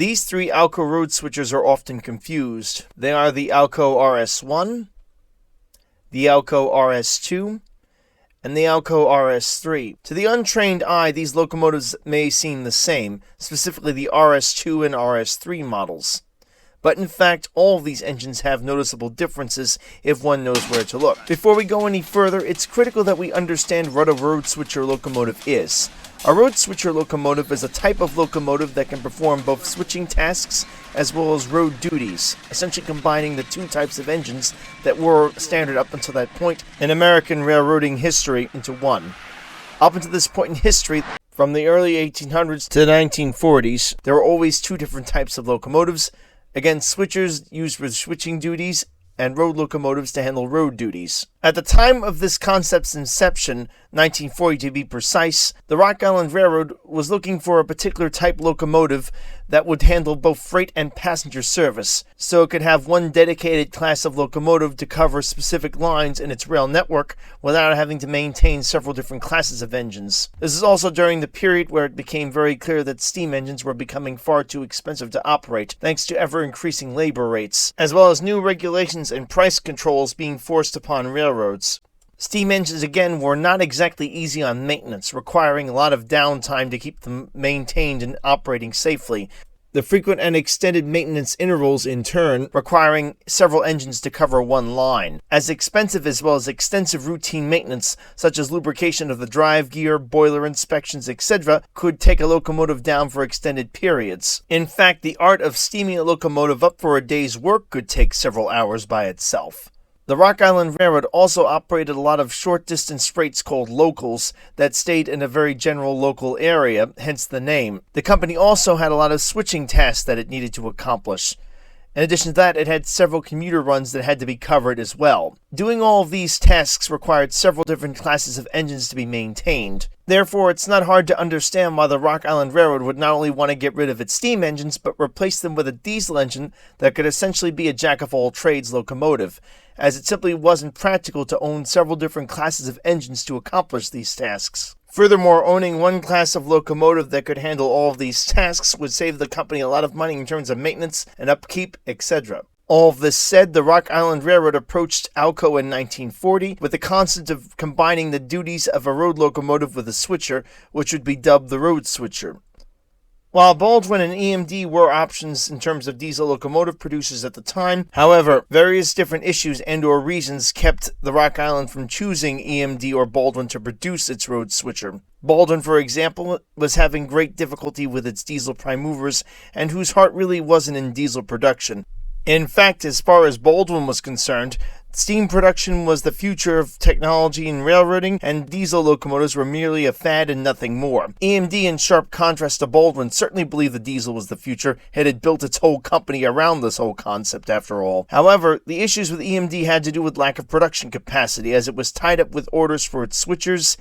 These three Alco road switchers are often confused. They are the Alco rs-1, the Alco rs-2, and the Alco rs-3. To the untrained eye, these locomotives may seem the same, specifically the rs-2 and rs-3 models. But in fact, all of these engines have noticeable differences if one knows where to look. Before we go any further, it's critical that we understand what a road switcher locomotive is. A road switcher locomotive is a type of locomotive that can perform both switching tasks as well as road duties, essentially combining the two types of engines that were standard up until that point in American railroading history into one. Up until this point in history, from the early 1800s to the 1940s, there were always two different types of locomotives. Again, switchers used for switching duties, and road locomotives to handle road duties. At the time of this concept's inception, 1940 to be precise, the Rock Island Railroad was looking for a particular type locomotive that would handle both freight and passenger service, so it could have one dedicated class of locomotive to cover specific lines in its rail network without having to maintain several different classes of engines. This is also during the period where it became very clear that steam engines were becoming far too expensive to operate, thanks to ever-increasing labor rates, as well as new regulations and price controls being forced upon railroads. Steam engines, again, were not exactly easy on maintenance, requiring a lot of downtime to keep them maintained and operating safely. The frequent and extended maintenance intervals, in turn, requiring several engines to cover one line. As expensive as well as extensive routine maintenance, such as lubrication of the drive gear, boiler inspections, etc., could take a locomotive down for extended periods. In fact, the art of steaming a locomotive up for a day's work could take several hours by itself. The Rock Island Railroad also operated a lot of short-distance freights called locals that stayed in a very general local area, hence the name. The company also had a lot of switching tasks that it needed to accomplish. In addition to that, it had several commuter runs that had to be covered as well. Doing all of these tasks required several different classes of engines to be maintained. Therefore, it's not hard to understand why the Rock Island Railroad would not only want to get rid of its steam engines, but replace them with a diesel engine that could essentially be a jack-of-all-trades locomotive, as it simply wasn't practical to own several different classes of engines to accomplish these tasks. Furthermore, owning one class of locomotive that could handle all of these tasks would save the company a lot of money in terms of maintenance and upkeep, etc. All of this said, the Rock Island Railroad approached Alco in 1940 with the concept of combining the duties of a road locomotive with a switcher, which would be dubbed the road switcher. While Baldwin and EMD were options in terms of diesel locomotive producers at the time, however, various different issues and/or reasons kept the Rock Island from choosing EMD or Baldwin to produce its road switcher. Baldwin, for example, was having great difficulty with its diesel prime movers, and whose heart really wasn't in diesel production. In fact, as far as Baldwin was concerned, steam production was the future of technology in railroading, and diesel locomotives were merely a fad and nothing more. EMD, in sharp contrast to Baldwin, certainly believed the diesel was the future. It had built its whole company around this whole concept, after all. However, the issues with EMD had to do with lack of production capacity, as it was tied up with orders for its switchers,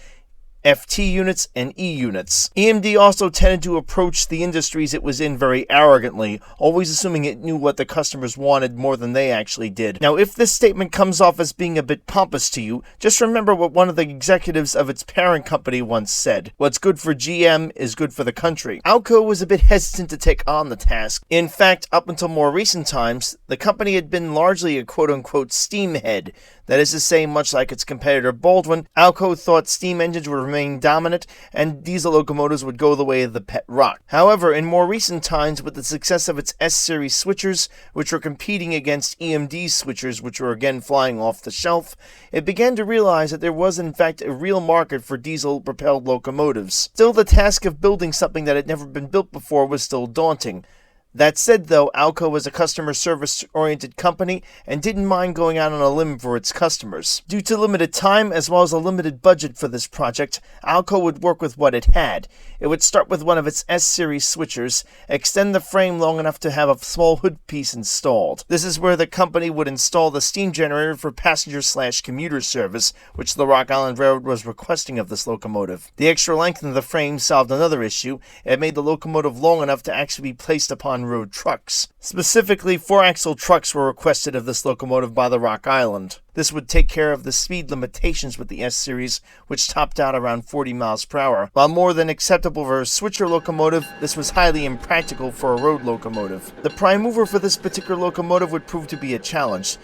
FT units, and E units. EMD also tended to approach the industries it was in very arrogantly, always assuming it knew what the customers wanted more than they actually did. Now, if this statement comes off as being a bit pompous to you, just remember what one of the executives of its parent company once said: "What's good for GM is good for the country." Alco was a bit hesitant to take on the task. In fact, up until more recent times, the company had been largely a quote-unquote steamhead. That is to say, much like its competitor Baldwin, Alco thought steam engines would remain dominant and diesel locomotives would go the way of the pet rock. However, in more recent times, with the success of its S-series switchers, which were competing against EMD switchers, which were again flying off the shelf, it began to realize that there was in fact a real market for diesel-propelled locomotives. Still, the task of building something that had never been built before was still daunting. That said, though, Alco was a customer service-oriented company and didn't mind going out on a limb for its customers. Due to limited time as well as a limited budget for this project, Alco would work with what it had. It would start with one of its S-series switchers, extend the frame long enough to have a small hood piece installed. This is where the company would install the steam generator for passenger/commuter service, which the Rock Island Railroad was requesting of this locomotive. The extra length of the frame solved another issue. It made the locomotive long enough to actually be placed upon on-road trucks. Specifically, 4-axle trucks were requested of this locomotive by the Rock Island. This would take care of the speed limitations with the S-Series, which topped out around 40 miles per hour. While more than acceptable for a switcher locomotive, this was highly impractical for a road locomotive. The prime mover for this particular locomotive would prove to be a challenge.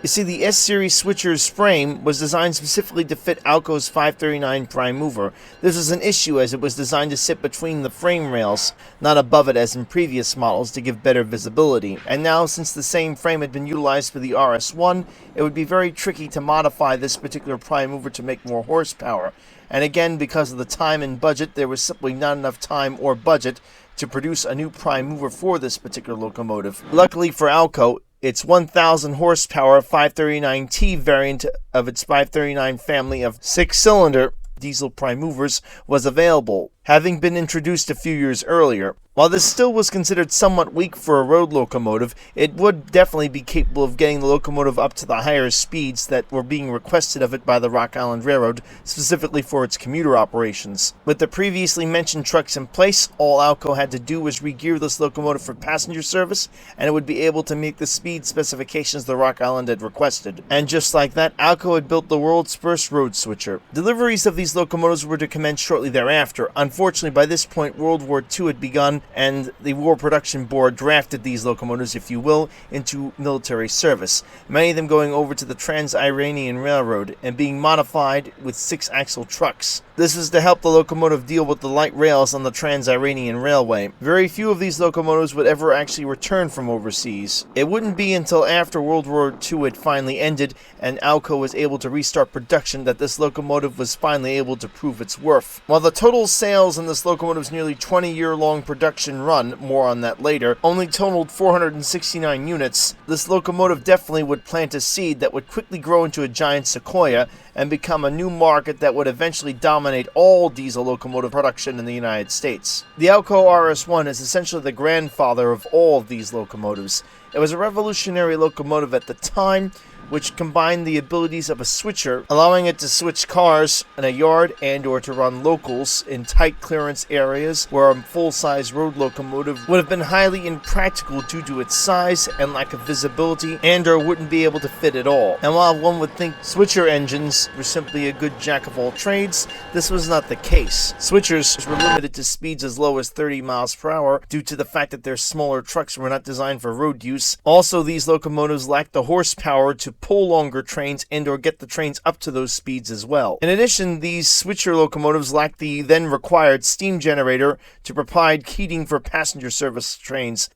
You see, the S-Series switcher's frame was designed specifically to fit Alco's 539 prime mover. This was an issue as it was designed to sit between the frame rails, not above it as in previous models, to give better visibility. And now, since the same frame had been utilized for the rs-1, it would be very tricky to modify this particular prime mover to make more horsepower. And again, because of the time and budget, there was simply not enough time or budget to produce a new prime mover for this particular locomotive. Luckily for Alco, its 1,000 horsepower 539T variant of its 539 family of 6-cylinder diesel prime movers was available, having been introduced a few years earlier. While this still was considered somewhat weak for a road locomotive, it would definitely be capable of getting the locomotive up to the higher speeds that were being requested of it by the Rock Island Railroad, specifically for its commuter operations. With the previously mentioned trucks in place, all Alco had to do was re-gear this locomotive for passenger service, and it would be able to meet the speed specifications the Rock Island had requested. And just like that, Alco had built the world's first road switcher. Deliveries of these locomotives were to commence shortly thereafter. Unfortunately, by this point, World War II had begun, and the War Production Board drafted these locomotives, if you will, into military service, many of them going over to the Trans-Iranian Railroad and being modified with 6-axle trucks. This is to help the locomotive deal with the light rails on the Trans-Iranian Railway. Very few of these locomotives would ever actually return from overseas. It wouldn't be until after World War II had finally ended and Alco was able to restart production that this locomotive was finally able to prove its worth. While the total sales in this locomotive's nearly 20-year-long production run, more on that later, only totaled 469 units, this locomotive definitely would plant a seed that would quickly grow into a giant sequoia and become a new market that would eventually dominate all diesel locomotive production in the United States. The Alco rs-1 is essentially the grandfather of all of these locomotives. It was a revolutionary locomotive at the time, which combined the abilities of a switcher, allowing it to switch cars in a yard and or to run locals in tight clearance areas where a full-size road locomotive would have been highly impractical due to its size and lack of visibility and or wouldn't be able to fit at all. And while one would think switcher engines were simply a good jack of all trades, this was not the case. Switchers were limited to speeds as low as 30 miles per hour due to the fact that their smaller trucks were not designed for road use. Also, these locomotives lacked the horsepower to pull longer trains and or get the trains up to those speeds as well. In addition, these switcher locomotives lacked the then required steam generator to provide heating for passenger service trains.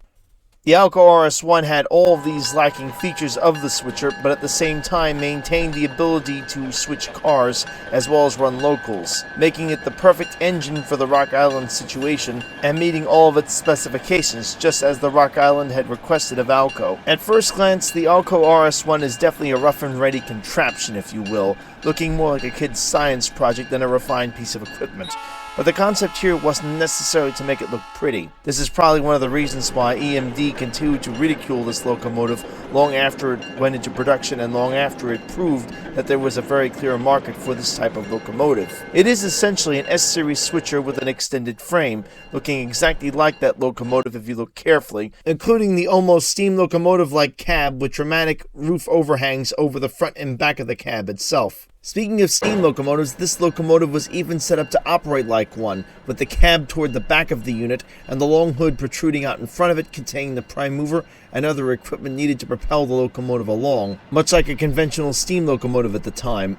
The Alco rs-1 had all of these lacking features of the switcher, but at the same time maintained the ability to switch cars as well as run locals, making it the perfect engine for the Rock Island situation and meeting all of its specifications, just as the Rock Island had requested of Alco. At first glance, the Alco rs-1 is definitely a rough and ready contraption, if you will, looking more like a kid's science project than a refined piece of equipment. But the concept here wasn't necessarily to make it look pretty. This is probably one of the reasons why EMD continued to ridicule this locomotive long after it went into production and long after it proved that there was a very clear market for this type of locomotive. It is essentially an S-Series switcher with an extended frame, looking exactly like that locomotive if you look carefully, including the almost steam locomotive-like cab with dramatic roof overhangs over the front and back of the cab itself. Speaking of steam locomotives, this locomotive was even set up to operate like one, with the cab toward the back of the unit and the long hood protruding out in front of it containing the prime mover and other equipment needed to propel the locomotive along, much like a conventional steam locomotive at the time.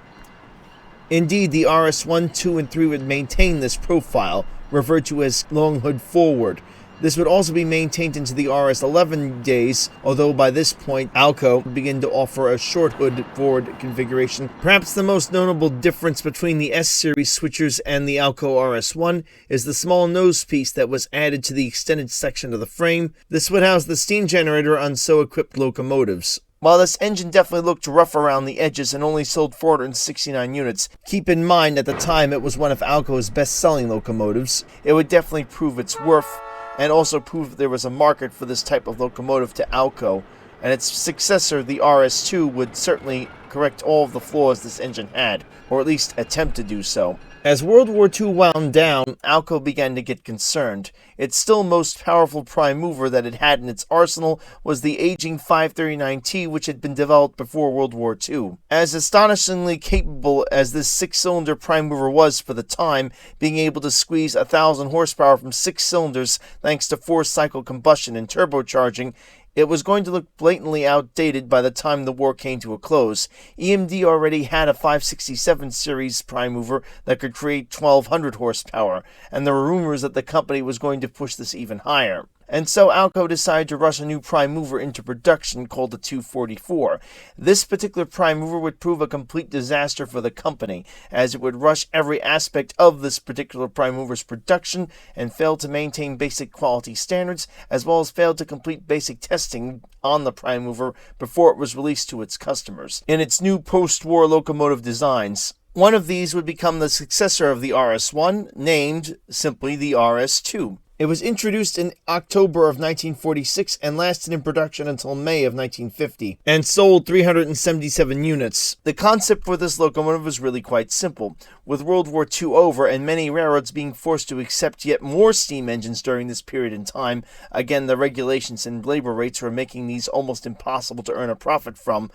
Indeed, the rs-1, 2, and 3 would maintain this profile, referred to as long hood forward. This would also be maintained into the rs-11 days, although by this point, Alco began to offer a short hood forward configuration. Perhaps the most notable difference between the S-Series switchers and the Alco rs-1 is the small nose piece that was added to the extended section of the frame. This would house the steam generator on so equipped locomotives. While this engine definitely looked rough around the edges and only sold 469 units, keep in mind at the time it was one of Alco's best-selling locomotives. It would definitely prove its worth, and also prove that there was a market for this type of locomotive to Alco, and its successor, the rs-2, would certainly correct all of the flaws this engine had, or at least attempt to do so. As World War II wound down, Alco began to get concerned. Its still most powerful prime mover that it had in its arsenal was the aging 539T, which had been developed before World War II. As astonishingly capable as this six-cylinder prime mover was for the time, being able to squeeze 1,000 horsepower from 6 cylinders thanks to four-cycle combustion and turbocharging, it was going to look blatantly outdated by the time the war came to a close. EMD already had a 567 series prime mover that could create 1,200 horsepower, and there were rumors that the company was going to push this even higher. And so Alco decided to rush a new prime mover into production called the 244. This particular prime mover would prove a complete disaster for the company, as it would rush every aspect of this particular prime mover's production and fail to maintain basic quality standards, as well as fail to complete basic testing on the prime mover before it was released to its customers. In its new post-war locomotive designs, one of these would become the successor of the rs-1, named simply the rs-2. It was introduced in October of 1946 and lasted in production until May of 1950, and sold 377 units. The concept for this locomotive was really quite simple. With World War II over and many railroads being forced to accept yet more steam engines during this period in time, again the regulations and labor rates were making these almost impossible to earn a profit from,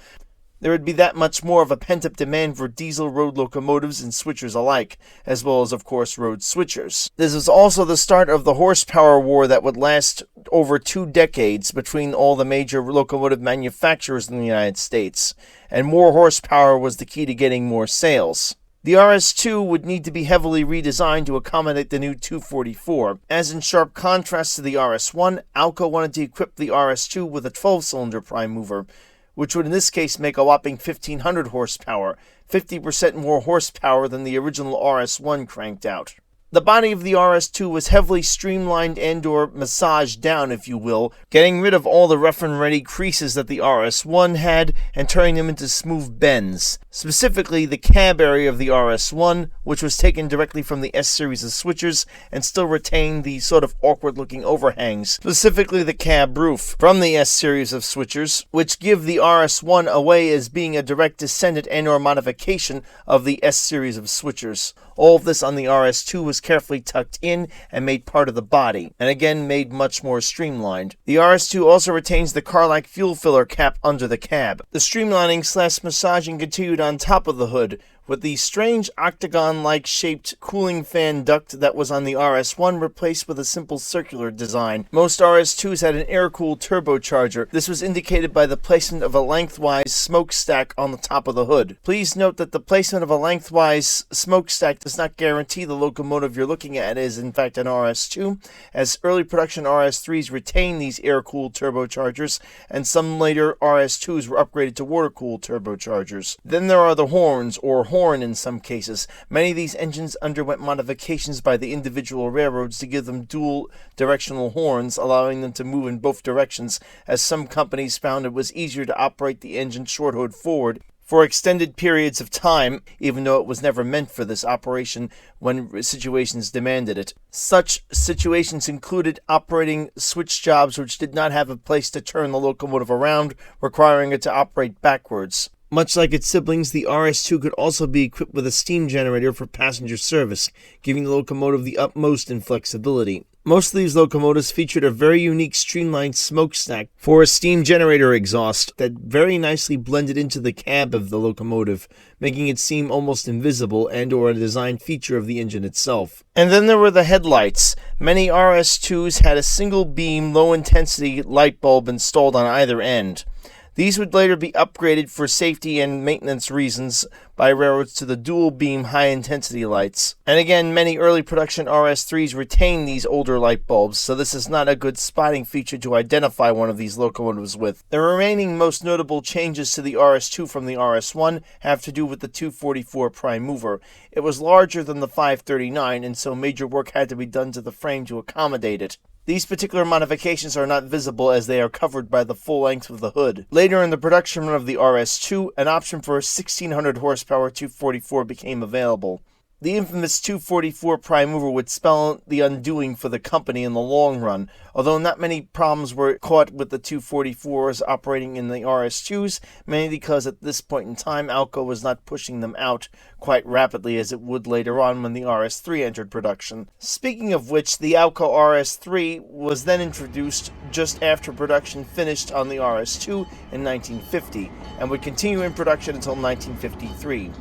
there would be that much more of a pent-up demand for diesel road locomotives and switchers alike, as well as, of course, road switchers. This was also the start of the horsepower war that would last over 2 decades between all the major locomotive manufacturers in the United States, and more horsepower was the key to getting more sales. The rs-2 would need to be heavily redesigned to accommodate the new 244. As in sharp contrast to the rs-1, Alco wanted to equip the rs-2 with a 12-cylinder prime mover, which would in this case make a whopping 1,500 horsepower, 50% more horsepower than the original rs-1 cranked out. The body of the rs-2 was heavily streamlined and/or massaged down, if you will, getting rid of all the rough and ready creases that the rs-1 had and turning them into smooth bends. Specifically, the cab area of the rs-1, which was taken directly from the S-series of switchers and still retained the sort of awkward-looking overhangs, specifically the cab roof, from the S-series of switchers, which give the rs-1 away as being a direct descendant and/or modification of the S-series of switchers. All of this on the rs-2 was carefully tucked in and made part of the body, and again made much more streamlined. The rs-2 also retains the car-like fuel filler cap under the cab. The streamlining/massaging continued on top of the hood, with the strange octagon-like shaped cooling fan duct that was on the rs-1 replaced with a simple circular design. Most rs-2s had an air-cooled turbocharger. This was indicated by the placement of a lengthwise smokestack on the top of the hood. Please note that the placement of a lengthwise smokestack does not guarantee the locomotive you're looking at is in fact an rs-2, as early production rs-3s retained these air-cooled turbochargers, and some later rs-2s were upgraded to water-cooled turbochargers. Then there are the horns, or horn in some cases. Many of these engines underwent modifications by the individual railroads to give them dual directional horns, allowing them to move in both directions, as some companies found it was easier to operate the engine short hood forward for extended periods of time, even though it was never meant for this operation when situations demanded it. Such situations included operating switch jobs which did not have a place to turn the locomotive around, requiring it to operate backwards. Much like its siblings, the rs-2 could also be equipped with a steam generator for passenger service, giving the locomotive the utmost in flexibility. Most of these locomotives featured a very unique streamlined smokestack for a steam generator exhaust that very nicely blended into the cab of the locomotive, making it seem almost invisible and/or a design feature of the engine itself. And then there were the headlights. Many rs-2s had a single beam, low-intensity light bulb installed on either end. These would later be upgraded for safety and maintenance reasons by railroads to the dual-beam high-intensity lights. And again, many early production rs-3s retained these older light bulbs, so this is not a good spotting feature to identify one of these locomotives with. The remaining most notable changes to the rs-2 from the rs-1 have to do with the 244 prime mover. It was larger than the 539, and so major work had to be done to the frame to accommodate it. These particular modifications are not visible as they are covered by the full length of the hood. Later in the production run of the rs-2, an option for a 1600 horsepower 244 became available. The infamous 244 prime mover would spell the undoing for the company in the long run, although not many problems were caught with the 244s operating in the rs-2s, mainly because at this point in time Alco was not pushing them out quite rapidly as it would later on when the rs-3 entered production. Speaking of which, the Alco rs-3 was then introduced just after production finished on the rs-2 in 1950, and would continue in production until 1953.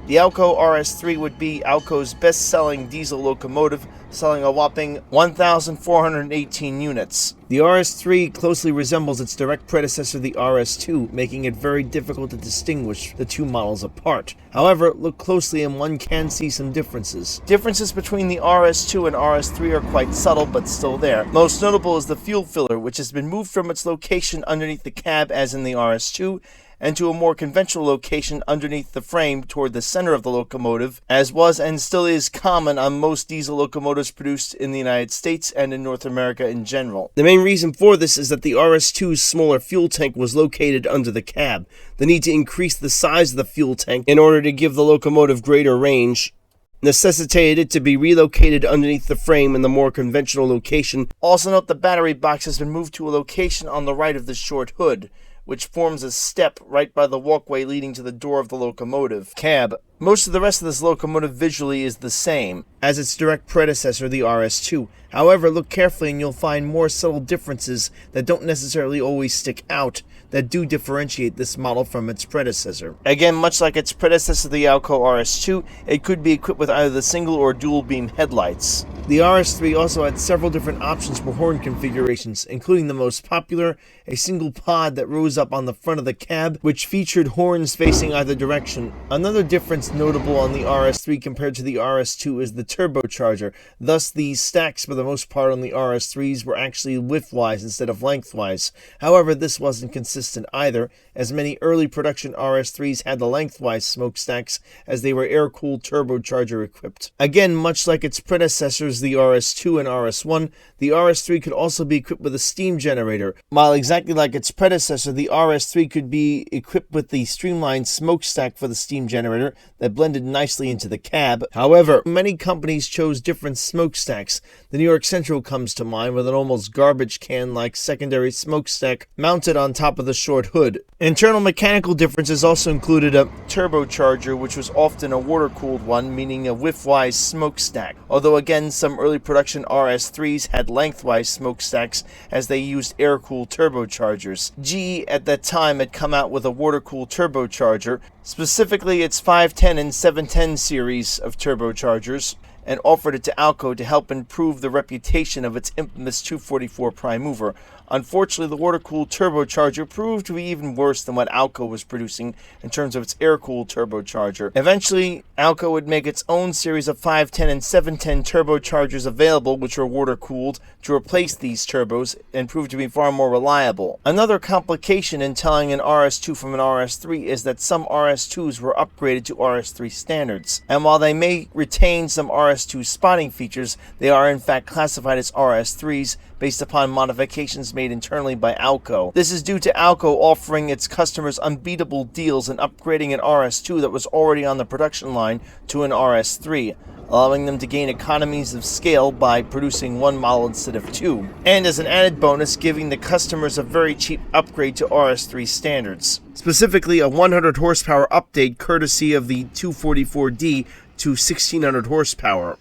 The Alco rs-3 would be Alco's best-selling diesel locomotive, selling a whopping 1,418 units. The rs-3 closely resembles its direct predecessor, the rs-2, making it very difficult to distinguish the two models apart. However, look closely and one can see some differences. Differences between the rs-2 and rs-3 are quite subtle, but still there. Most notable is the fuel filler, which has been moved from its location underneath the cab as in the rs-2, and to a more conventional location underneath the frame toward the center of the locomotive, as was and still is common on most diesel locomotives produced in the United States and in North America in general. The main reason for this is that the rs-2's smaller fuel tank was located under the cab. The need to increase the size of the fuel tank in order to give the locomotive greater range necessitated it to be relocated underneath the frame in the more conventional location. Also note the battery box has been moved to a location on the right of the short hood, which forms a step right by the walkway leading to the door of the locomotive cab. Most of the rest of this locomotive visually is the same as its direct predecessor, the rs-2. However, look carefully and you'll find more subtle differences that don't necessarily always stick out, that do differentiate this model from its predecessor. Again, much like its predecessor, the Alco rs-2, it could be equipped with either the single or dual beam headlights. The rs-3 also had several different options for horn configurations, including the most popular, a single pod that rose up on the front of the cab, which featured horns facing either direction. Another difference notable on the rs-3 compared to the rs-2 is the turbocharger. Thus, these stacks for the most part on the rs-3s were actually widthwise instead of lengthwise. However, this wasn't consistent either, as many early production rs-3s had the lengthwise smokestacks as they were air-cooled turbocharger equipped. Again, much like its predecessors, the rs-2 and rs-1, the rs-3 could also be equipped with a steam generator. While exactly like its predecessor, the rs-3 could be equipped with the streamlined smokestack for the steam generator that blended nicely into the cab. However, many companies chose different smokestacks. The New York Central comes to mind with an almost garbage can-like secondary smokestack mounted on top of the short hood. Internal mechanical differences also included a turbocharger, which was often a water-cooled one, meaning a widthwise smokestack. Although again, some early production rs-3s had lengthwise smokestacks as they used air-cooled turbochargers. GE at that time had come out with a water-cooled turbocharger, specifically its 510 and 710 series of turbochargers, and offered it to Alco to help improve the reputation of its infamous 244 prime mover. Unfortunately, the water-cooled turbocharger proved to be even worse than what Alco was producing in terms of its air-cooled turbocharger. Eventually, Alco would make its own series of 510 and 710 turbochargers available, which were water-cooled, to replace these turbos and proved to be far more reliable. Another complication in telling an rs-2 from an rs-3 is that some rs-2s were upgraded to rs-3 standards, and while they may retain some rs-2 spotting features, they are in fact classified as rs-3s based upon modifications made internally by Alco. This is due to Alco offering its customers unbeatable deals in upgrading an rs-2 that was already on the production line to an rs-3, allowing them to gain economies of scale by producing one model instead of two, and as an added bonus, giving the customers a very cheap upgrade to rs-3 standards. Specifically, a 100 horsepower update courtesy of the 244D to 1600 horsepower,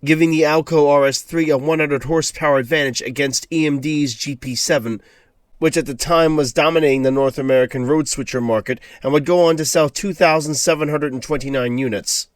giving the Alco rs-3 a 100 horsepower advantage against EMD's GP7, which at the time was dominating the North American road switcher market and would go on to sell 2,729 units.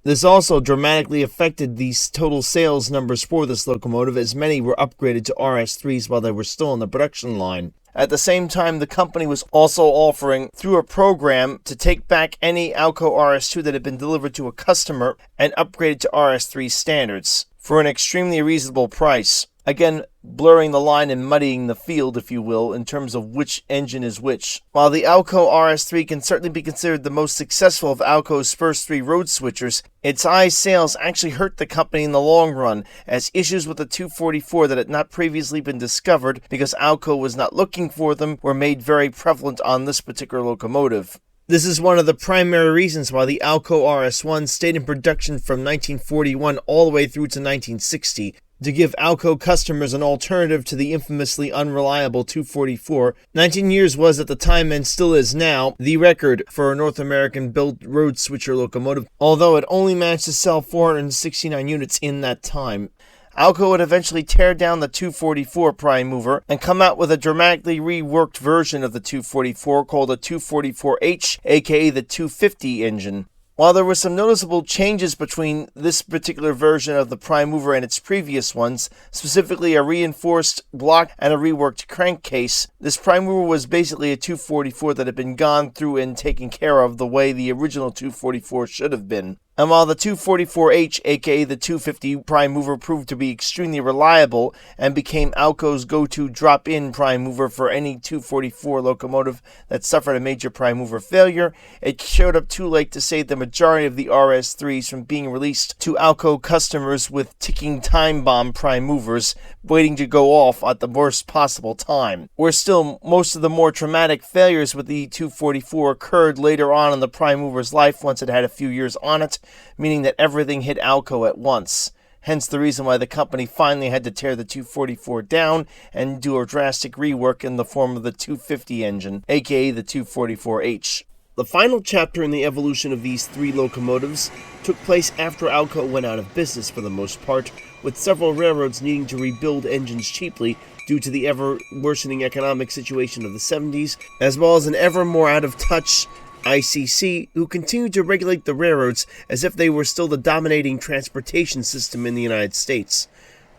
This also dramatically affected the total sales numbers for this locomotive, as many were upgraded to rs-3s while they were still on the production line. At the same time, the company was also offering, through a program, to take back any Alco rs-2 that had been delivered to a customer and upgraded to rs-3 standards for an extremely reasonable price. Again, blurring the line and muddying the field, if you will, in terms of which engine is which. While the Alco rs-3 can certainly be considered the most successful of Alco's first three road switchers, its high sales actually hurt the company in the long run, as issues with the 244 that had not previously been discovered because Alco was not looking for them were made very prevalent on this particular locomotive. This is one of the primary reasons why the Alco rs-1 stayed in production from 1941 all the way through to 1960, to give Alco customers an alternative to the infamously unreliable 244. 19 years was at the time, and still is now, the record for a North American built road switcher locomotive, although it only managed to sell 469 units in that time. Alco would eventually tear down the 244 prime mover and come out with a dramatically reworked version of the 244 called the 244H, aka the 250 engine. While there were some noticeable changes between this particular version of the prime mover and its previous ones, specifically a reinforced block and a reworked crankcase, this prime mover was basically a 244 that had been gone through and taken care of the way the original 244 should have been. And while the 244H, aka the 250 prime mover, proved to be extremely reliable and became Alco's go-to drop-in prime mover for any 244 locomotive that suffered a major prime mover failure, it showed up too late to save the majority of the rs-3s from being released to Alco customers with ticking time bomb prime movers waiting to go off at the worst possible time. Where still, most of the more traumatic failures with the 244 occurred later on in the prime mover's life once it had a few years on it, meaning that everything hit Alco at once. Hence the reason why the company finally had to tear the 244 down and do a drastic rework in the form of the 250 engine, aka the 244H. The final chapter in the evolution of these three locomotives took place after Alco went out of business for the most part, with several railroads needing to rebuild engines cheaply due to the ever-worsening economic situation of the 70s, as well as an ever more out-of-touch ICC, who continued to regulate the railroads as if they were still the dominating transportation system in the United States.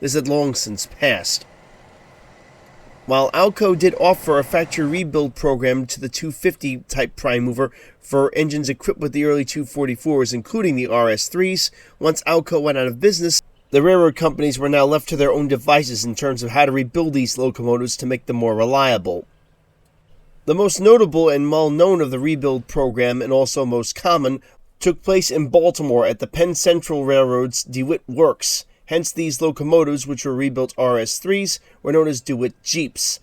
This had long since passed. While Alco did offer a factory rebuild program to the 250 type prime mover for engines equipped with the early 244s, including the rs-3s, once Alco went out of business, the railroad companies were now left to their own devices in terms of how to rebuild these locomotives to make them more reliable. The most notable and well-known of the rebuild program, and also most common, took place in Baltimore at the Penn Central Railroad's DeWitt Works. Hence these locomotives, which were rebuilt rs-3s, were known as DeWitt Jeeps.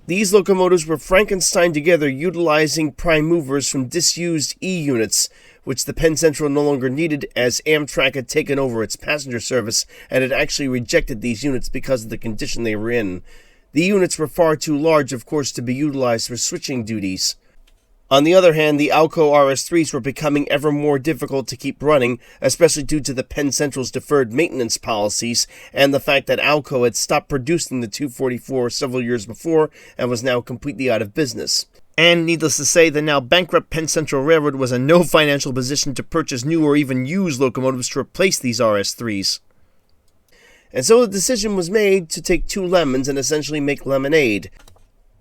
These locomotives were Frankenstein together utilizing prime movers from disused E units, which the Penn Central no longer needed as Amtrak had taken over its passenger service and had actually rejected these units because of the condition they were in. The units were far too large, of course, to be utilized for switching duties. On the other hand, the Alco rs-3s were becoming ever more difficult to keep running, especially due to the Penn Central's deferred maintenance policies and the fact that Alco had stopped producing the 244 several years before and was now completely out of business. And needless to say, the now bankrupt Penn Central Railroad was in no financial position to purchase new or even used locomotives to replace these rs-3s. And so the decision was made to take two lemons and essentially make lemonade,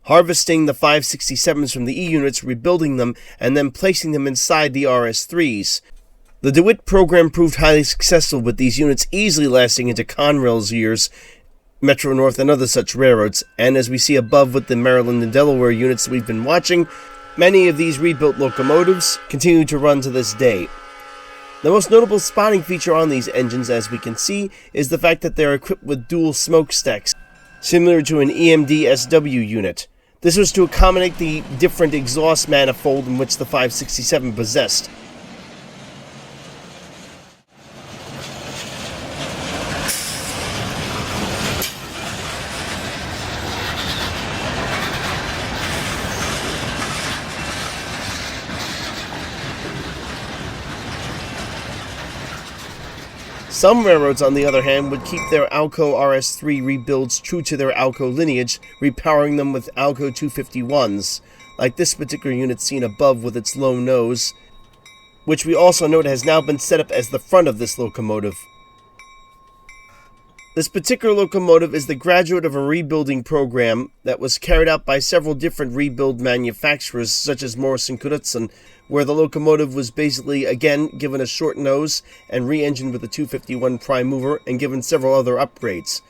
harvesting the 567s from the E units, rebuilding them, and then placing them inside the rs-3s. The DeWitt program proved highly successful, with these units easily lasting into Conrail's years, Metro North, and other such railroads, and as we see above with the Maryland and Delaware units that we've been watching, many of these rebuilt locomotives continue to run to this day. The most notable spotting feature on these engines, as we can see, is the fact that they are equipped with dual smokestacks, similar to an EMD SW unit. This was to accommodate the different exhaust manifold in which the 567 possessed. Some railroads, on the other hand, would keep their Alco rs-3 rebuilds true to their Alco lineage, repowering them with Alco 251s, like this particular unit seen above with its low nose, which we also note has now been set up as the front of this locomotive. This particular locomotive is the graduate of a rebuilding program that was carried out by several different rebuild manufacturers, such as Morrison Knudsen, where the locomotive was basically, again, given a short nose and re-engined with a 251 prime mover and given several other upgrades,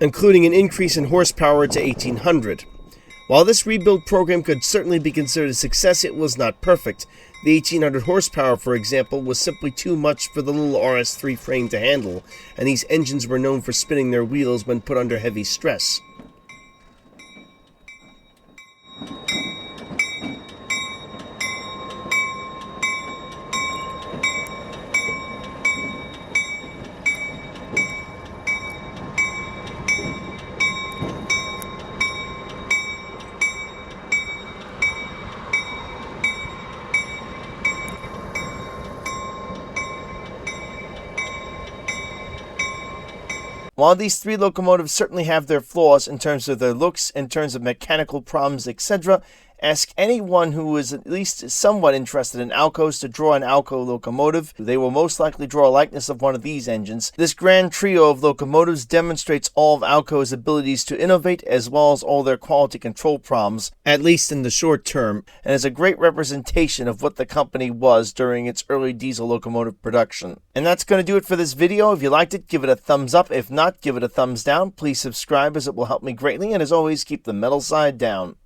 including an increase in horsepower to 1800. While this rebuild program could certainly be considered a success, it was not perfect. The 1800 horsepower, for example, was simply too much for the little rs-3 frame to handle, and these engines were known for spinning their wheels when put under heavy stress. While these three locomotives certainly have their flaws in terms of their looks, in terms of mechanical problems, etc., ask anyone who is at least somewhat interested in Alcos to draw an Alco locomotive. They will most likely draw a likeness of one of these engines. This grand trio of locomotives demonstrates all of Alco's abilities to innovate as well as all their quality control problems, at least in the short term, and is a great representation of what the company was during its early diesel locomotive production. And that's going to do it for this video. If you liked it, give it a thumbs up. If not, give it a thumbs down. Please subscribe as it will help me greatly, and as always, keep the metal side down.